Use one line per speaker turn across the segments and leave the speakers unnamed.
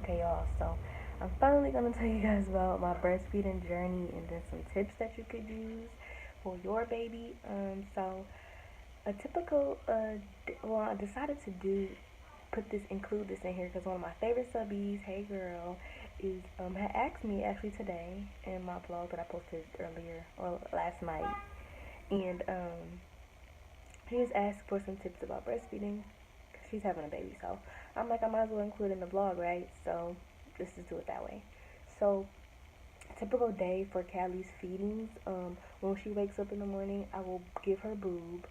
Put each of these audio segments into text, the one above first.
Okay, y'all, so I'm finally going to tell you guys about my breastfeeding journey and then some tips that you could use for your baby. So a typical, I decided to include this in here because one of my favorite subbies, hey girl, is, had asked me actually today in my vlog that I posted earlier, or last night, and, he was asked for some tips about breastfeeding because she's having a baby, so I'm like, I might as well include it in the vlog, right? So let's just do it that way. So typical day for Callie's feedings. When she wakes up in the morning, I will give her boob,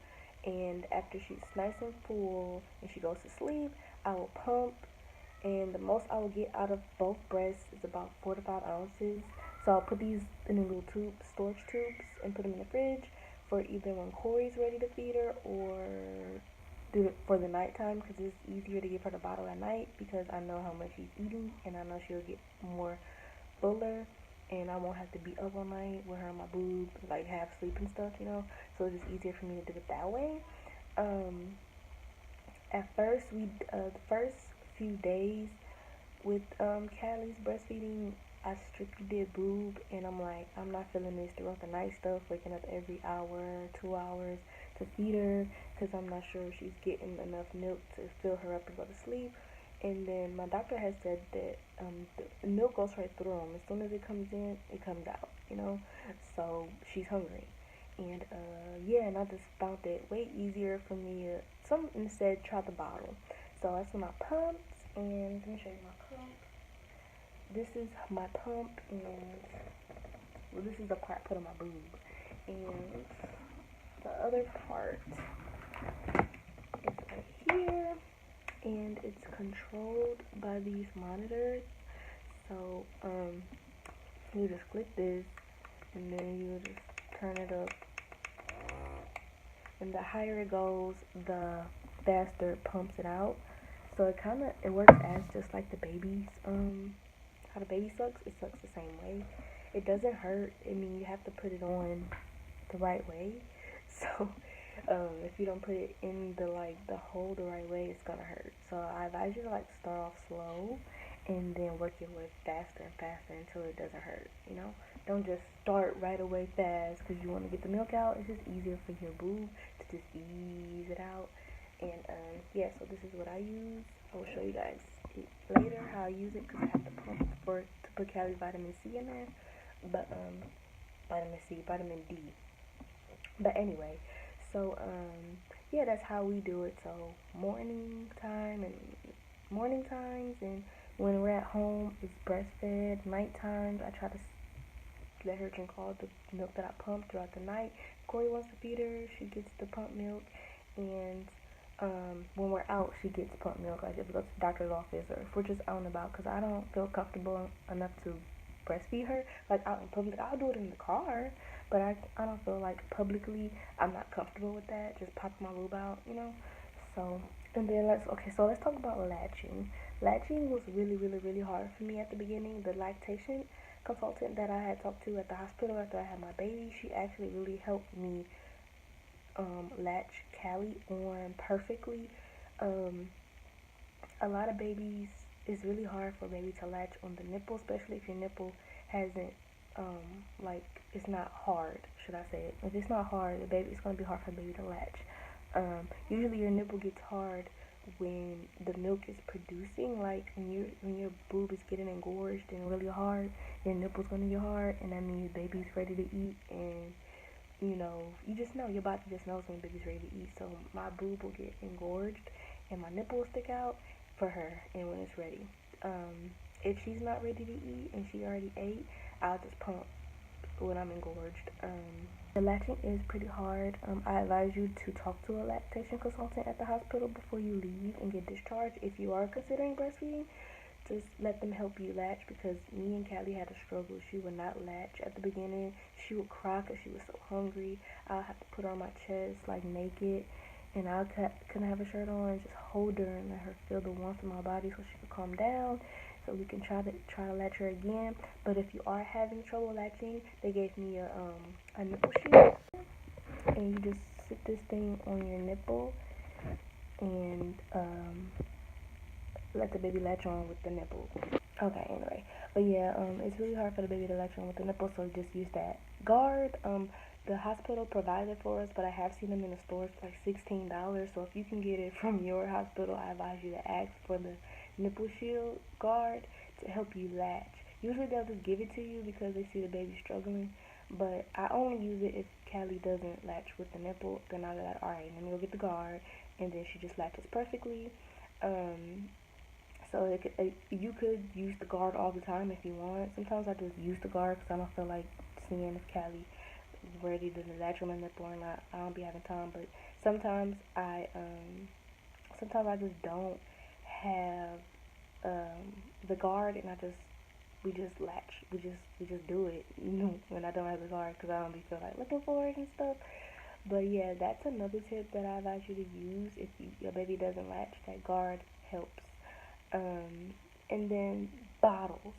and after she's nice and full and she goes to sleep, I will pump, and the most I will get out of both breasts is about 4 to 5 ounces. So I'll put these in a little storage tubes, and put them in the fridge for either when Corey's ready to feed her or do it for the nighttime, because it's easier to give her the bottle at night because I know how much she's eating and I know she'll get more fuller, and I won't have to be up all night with her in my boob, like half sleep and stuff, so it's just easier for me to do it that way. At first, the first few days with Callie's breastfeeding, I strictly did boob, and I'm like, I'm not feeling this throughout the night stuff, waking up every hour, 2 hours to feed her, because I'm not sure if she's getting enough milk to fill her up and go to sleep. And then my doctor has said that the milk goes right through them. As soon as it comes in, it comes out, so she's hungry. And yeah, and I just found it way easier for me to, some instead, try the bottle. So that's when I pumped, and let me show you my pump. This is my pump, and well, this is the part I put on my boob, and the other part is right here, and it's controlled by these monitors. So you just click this, and then you just turn it up, and the higher it goes, the faster it pumps it out. So it works as just like the baby's how the baby sucks. It sucks the same way. It doesn't hurt. I mean, you have to put it on the right way. So if you don't put it in the hole the right way, it's gonna hurt. So I advise you to start off slow and then work your way faster and faster until it doesn't hurt. Don't just start right away fast because you want to get the milk out. It's just easier for your boob to just ease it out. And yeah, so this is what I use. I will show you guys later how I use it because I have to pump to put Callie's vitamin C in there. But vitamin D. But anyway, so yeah, that's how we do it. So morning times, and when we're at home, it's breastfed. Night times, I try to let her drink all the milk that I pump throughout the night. Corey wants to feed her, she gets the pump milk, and when we're out, she gets pump milk. Like if we go to the doctor's office or if we're just out and about, because I don't feel comfortable enough to breastfeed her like out in public. I'll do it in the car, but I don't feel like publicly I'm not comfortable with that, just pop my boob out. So, and then let's talk about latching. Latching was really, really, really hard for me at the beginning. The lactation consultant that I had talked to at the hospital after I had my baby, she actually really helped me latch Callie on perfectly. A lot of babies, it's really hard for a baby to latch on the nipple, especially if your nipple hasn't it's not hard, should I say it. If it's not hard, it's gonna be hard for a baby to latch. Usually your nipple gets hard when the milk is producing, like when your boob is getting engorged and really hard, your nipple's gonna get hard, and that means baby's ready to eat, and you just know, your body just knows when baby's ready to eat. So my boob will get engorged and my nipple will stick out for her, and when it's ready. If she's not ready to eat and she already ate, I'll just pump when I'm engorged. The latching is pretty hard. I advise you to talk to a lactation consultant at the hospital before you leave and get discharged. If you are considering breastfeeding, just let them help you latch, because me and Callie had a struggle. She would not latch at the beginning. She would cry because she was so hungry. I'll have to put her on my chest naked, and I couldn't have a shirt on, just hold her and let her feel the warmth of my body so she could calm down, so we can try to latch her again. But if you are having trouble latching, they gave me a nipple sheet, and you just sit this thing on your nipple and let the baby latch on with the nipple. Okay, anyway. But yeah, it's really hard for the baby to latch on with the nipple, so just use that guard. The hospital provided for us, but I have seen them in the stores for like $16. So if you can get it from your hospital, I advise you to ask for the nipple shield guard to help you latch. Usually they'll just give it to you because they see the baby struggling, but I only use it if Callie doesn't latch with the nipple. Then I'll be like, alright, let me go get the guard, and then she just latches perfectly. Um, so you could use the guard all the time if you want. Sometimes I just use the guard because I don't feel like seeing if Callie ready to latch on the nipple or not. I don't be having time, but sometimes sometimes I just don't have the guard, and we just latch. We just do it, when I don't have the guard because I don't be feel like looking for it and stuff. But yeah, that's another tip that I advise you to use if your baby doesn't latch. That guard helps. Um, and then bottles.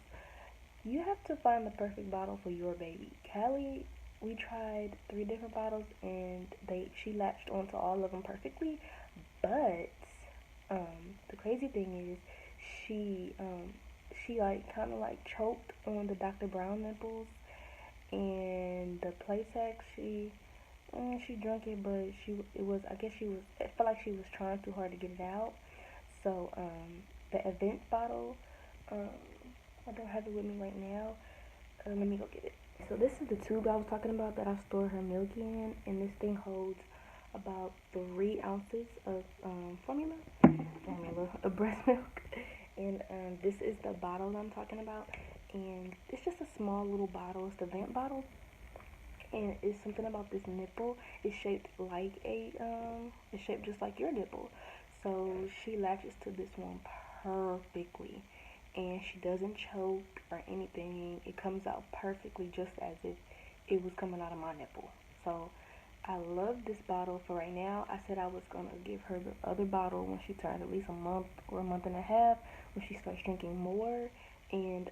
You have to find the perfect bottle for your baby. Callie, we tried 3 different bottles and she latched onto all of them perfectly. But the crazy thing is, she like kind of like choked on the Dr. Brown nipples, and the Playtex she drank it, but it was, I guess she was, it felt like she was trying too hard to get it out. So the event bottle, um, I don't have it with me right now. Let me go get it. So this is the tube I was talking about that I store her milk in, and this thing holds about 3 ounces of formula of breast milk. And this is the bottle I'm talking about, and it's just a small little bottle. It's the vent bottle, and it's something about this nipple. It's shaped like it's shaped just like your nipple. So she latches to this one perfectly, and she doesn't choke or anything. It comes out perfectly, just as if it was coming out of my nipple. So I love this bottle for right now. I said I was gonna give her the other bottle when she turned at least a month or a month and a half, when she starts drinking more, and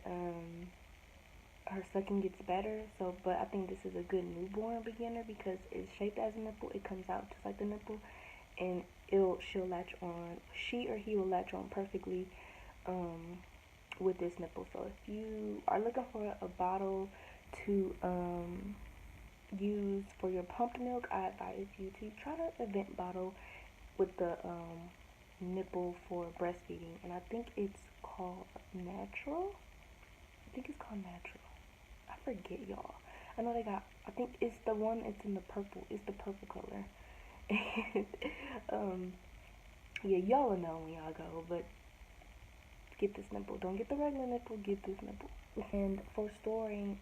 her sucking gets better. So, but I think this is a good newborn beginner because it's shaped as a nipple. It comes out just like the nipple, and she'll latch on. She or he will latch on perfectly with this nipple. So if you are looking for a bottle to use for your pumped milk, I advise you to try the event bottle with the nipple for breastfeeding, and I think it's called Natural. I think it's called Natural. I forget, y'all. I know they got. I think it's the one. It's in the purple. It's the purple color. And yeah, y'all will know when y'all go. But get this nipple. Don't get the regular nipple. Get this nipple. And for storing,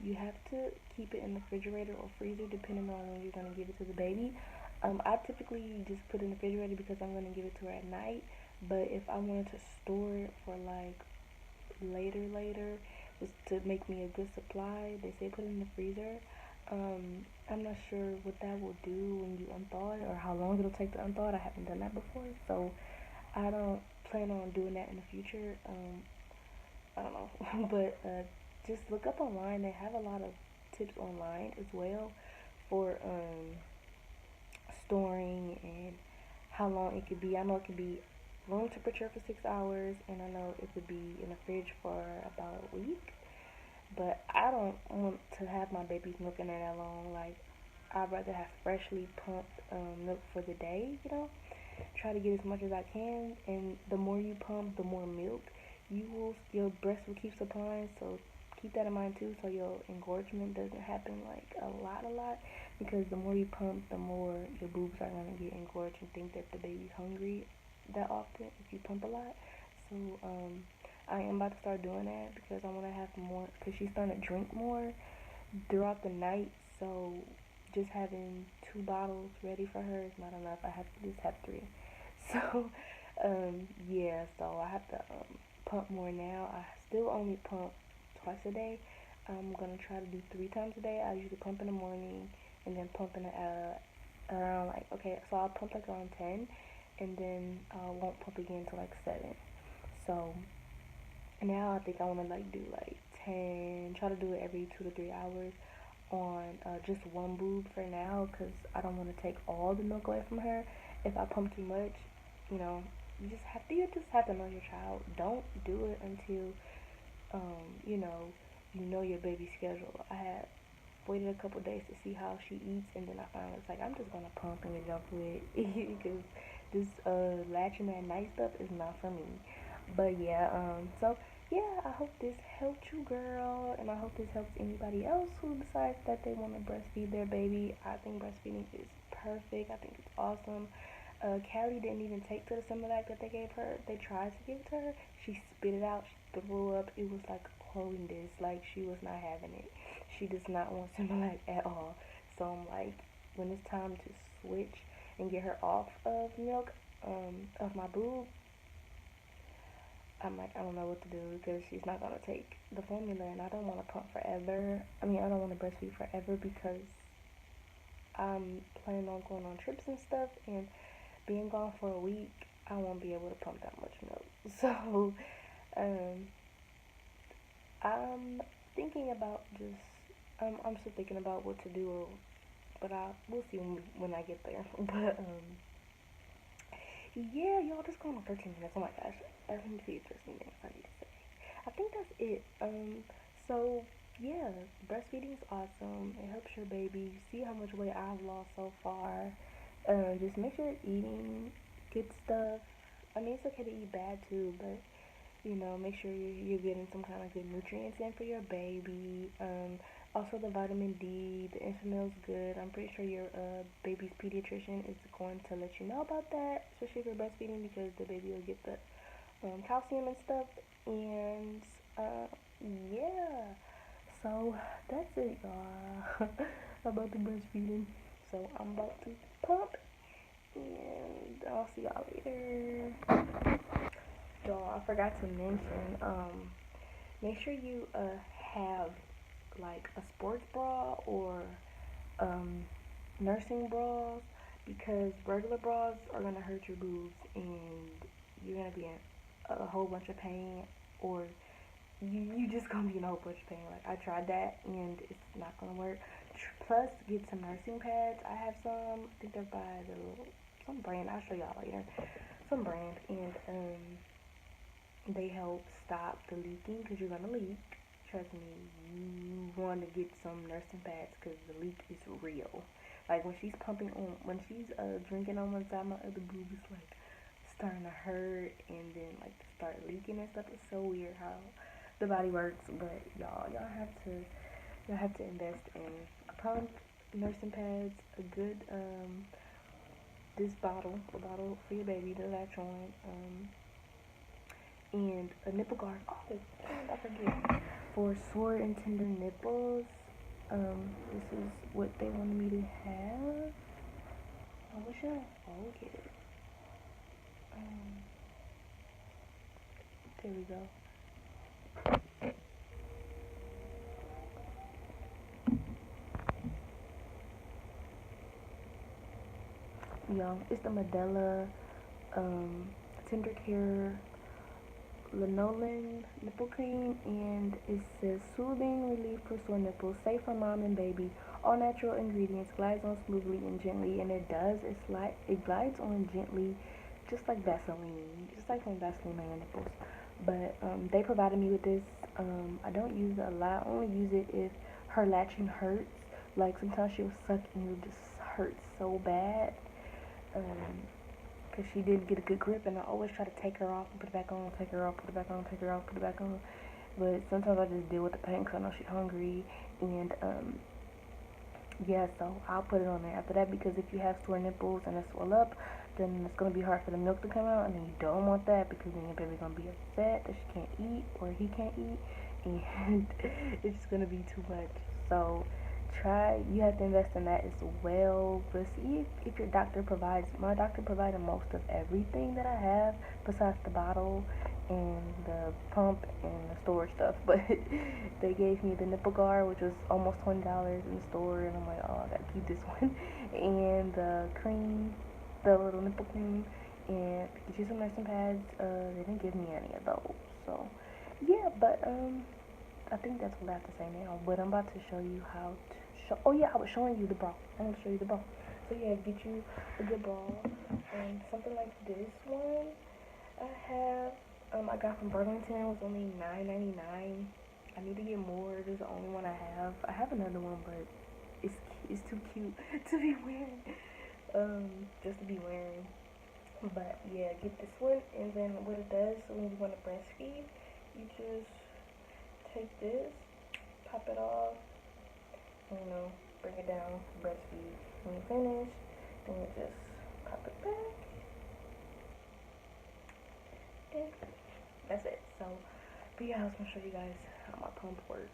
you have to keep it in the refrigerator or freezer, depending on when you're gonna give it to the baby. I typically just put it in the refrigerator because I'm gonna give it to her at night. But if I wanted to store it for like later, just to make me a good supply, they say put it in the freezer. I'm not sure what that will do when you unthaw it or how long it'll take to unthaw it. I haven't done that before, so I don't plan on doing that in the future. I don't know, but just look up online. They have a lot of tips online as well for storing and how long it could be. I know it could be room temperature for 6 hours, and I know it could be in the fridge for about a week. But I don't want to have my babies milk in there that long. Like, I'd rather have freshly pumped milk for the day, Try to get as much as I can, and the more you pump, the more milk your breast will keep supplying. So keep that in mind too, so your engorgement doesn't happen like a lot. Because the more you pump, the more your boobs are gonna get engorged and think that the baby's hungry that often if you pump a lot. So I am about to start doing that because I want to have more. Because she's starting to drink more throughout the night. So just having 2 bottles ready for her is not enough. I have to just have 3. So yeah, so I have to pump more now. I still only pump twice a day. I'm gonna try to do 3 times a day. I usually pump in the morning and then pump in around like, okay, so I'll pump like around 10, and then I won't pump again until like 7. So now I think I want to like do like 10, try to do it every 2 to 3 hours on just one boob for now, because I don't want to take all the milk away from her. If I pump too much, you just have to know your child. Don't do it until you know your baby's schedule. I had waited a couple days to see how she eats, and then I finally was like, I'm just gonna pump and get it over with because this latching that night stuff is not for me. But yeah, so yeah, I hope this helped you, girl, and I hope this helps anybody else who decides that they want to breastfeed their baby. I think breastfeeding is perfect. I think it's awesome. Callie didn't even take to the Similac that they gave her. They tried to give it to her. She spit it out. She threw up. It was like horrendous. Like, she was not having it. She does not want Similac at all. So I'm like, when it's time to switch and get her off of milk, of my boob, I'm like, I don't know what to do because she's not gonna take the formula, and I don't want to pump forever. I mean, I don't want to breastfeed forever because I'm planning on going on trips and stuff, and being gone for a week, I won't be able to pump that much milk. So, um, I'm thinking about just, I'm still thinking about what to do, but we'll see when I get there. But, yeah, y'all, just going on 13 minutes. Oh my gosh, I need to see 13 minutes. I need to say. I think that's it. So yeah, breastfeeding is awesome. It helps your baby. You see how much weight I've lost so far. Just make sure you're eating good stuff. I mean, it's okay to eat bad too, but make sure you're getting some kind of good nutrients in for your baby. Also the vitamin D, the Infamil's good. I'm pretty sure your baby's pediatrician is going to let you know about that, especially if you're breastfeeding, because the baby will get the calcium and stuff. And yeah, so that's it, y'all. About the breastfeeding. So I'm about to pump, and I'll see y'all later. Y'all, I forgot to mention, make sure you have like a sports bra or um, nursing bras, because regular bras are gonna hurt your boobs and you're gonna be in a whole bunch of pain, or you just gonna be in a whole bunch of pain. Like, I tried that and it's not gonna work. Plus, get some nursing pads. I have some. I think they're by some brand. I'll show y'all later. Some brand, and they help stop the leaking, because you're gonna leak. Trust me, you want to get some nursing pads because the leak is real. Like, when she's pumping on, when she's drinking on one side, my other boob is like starting to hurt, and then like start leaking and stuff. It's so weird how the body works. But y'all have to invest in a pump, nursing pads, a good this bottle, a bottle for your baby to latch on, and a nipple guard. Oh, I forget. For sore and tender nipples, this is what they wanted me to have. I wish I fold it. There we go. Y'all, it's the Medela Tender Care Lanolin nipple cream, and it says soothing relief for sore nipples, safe for mom and baby, all natural ingredients, glides on smoothly and gently. And it does, it glides on gently, just like Vaseline, just like when Vaseline on your nipples. But they provided me with this. I don't use it a lot. I only use it if her latching hurts. Like, sometimes she'll suck and it'll just hurt so bad. Because she didn't get a good grip, and I always try to take her off and put it back on, take her off, put it back on, take her off, put it back on. But sometimes I just deal with the pain because I know she's hungry. And yeah, so I'll put it on there after that, because if you have sore nipples and they swell up, then it's going to be hard for the milk to come out, and then you don't want that, because then your baby's going to be upset that she can't eat or he can't eat, and it's just going to be too much. So you have to invest in that as well. But see if your doctor provides. My doctor provided most of everything that I have besides the bottle and the pump and the storage stuff. But they gave me the nipple guard, which was almost $20 in the store, and I'm like, oh, I gotta keep this one. And the cream, the little nipple cream, and get you some nursing pads. They didn't give me any of those, so yeah. But I think that's what I have to say now. But I'm about to show you how to show. Oh yeah, I was showing you the bra. I'm gonna show you the bra. So yeah, get you a good bra, and something like this one. I have I got from Burlington. It was only $9.99. I need to get more. This is the only one I have. I have another one, but it's too cute to be wearing. Just to be wearing. But yeah, get this one, and then what it does when you want to breastfeed, you just take this, pop it off, and, bring it down, breastfeed. When you finish, then you just pop it back, and that's it. So, but yeah, I was gonna show you guys how my pump works.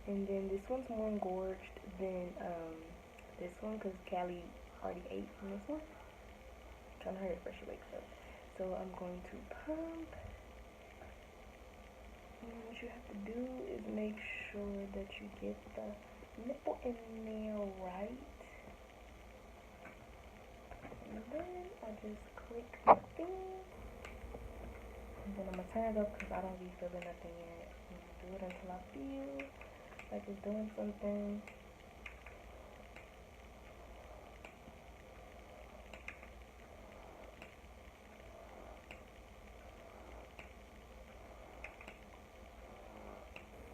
And then this one's more engorged than this one because Callie already ate from this one. I'm trying to hurry up before she wakes up. So I'm going to pump. And what you have to do is make sure that you get the nipple in there right. And then I just click my thing. And then I'm going to turn it up because I don't be feeling nothing yet. I'm going to do it until I feel like it's doing something.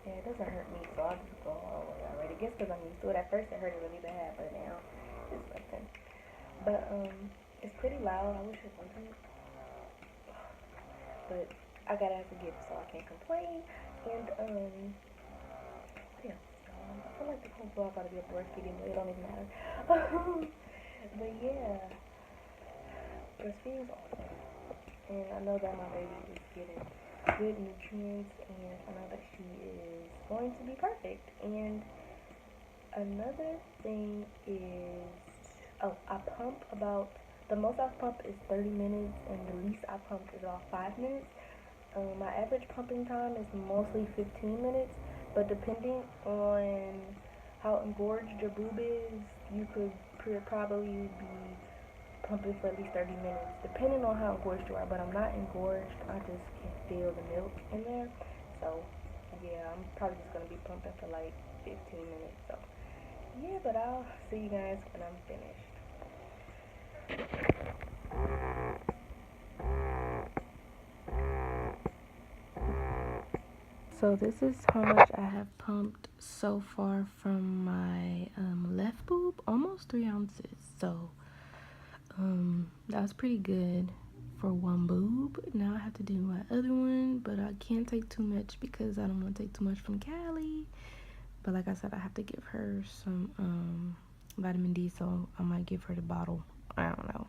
Yeah, it doesn't hurt me, so I'll just go all the way already. I guess because I'm used to it. At first it hurted really bad, but now it's nothing. But it's pretty loud. I wish it wasn't. But I gotta have a gift, so I can't complain. And yeah, I feel like the whole vlog gotta be a breastfeeding, but it don't even matter. But yeah, breastfeeding's awesome, and I know that my baby is getting good nutrients, and I know that she is going to be perfect. And another thing is, I pump about, the most I pump is 30 minutes, and the least I pump is about 5 minutes. My average pumping time is mostly 15 minutes, but depending on how engorged your boob is, you could probably be pumping for at least 30 minutes, depending on how engorged you are. But I'm not engorged, I just can feel the milk in there. So, yeah, I'm probably just going to be pumping for like 15 minutes. So, yeah, but I'll see you guys when I'm finished. So this is how much I have pumped so far from my left boob, almost 3 ounces. So that was pretty good for one boob. Now I have to do my other one, but I can't take too much because I don't want to take too much from Callie. But like I said, I have to give her some vitamin D, so I might give her the bottle. I don't know.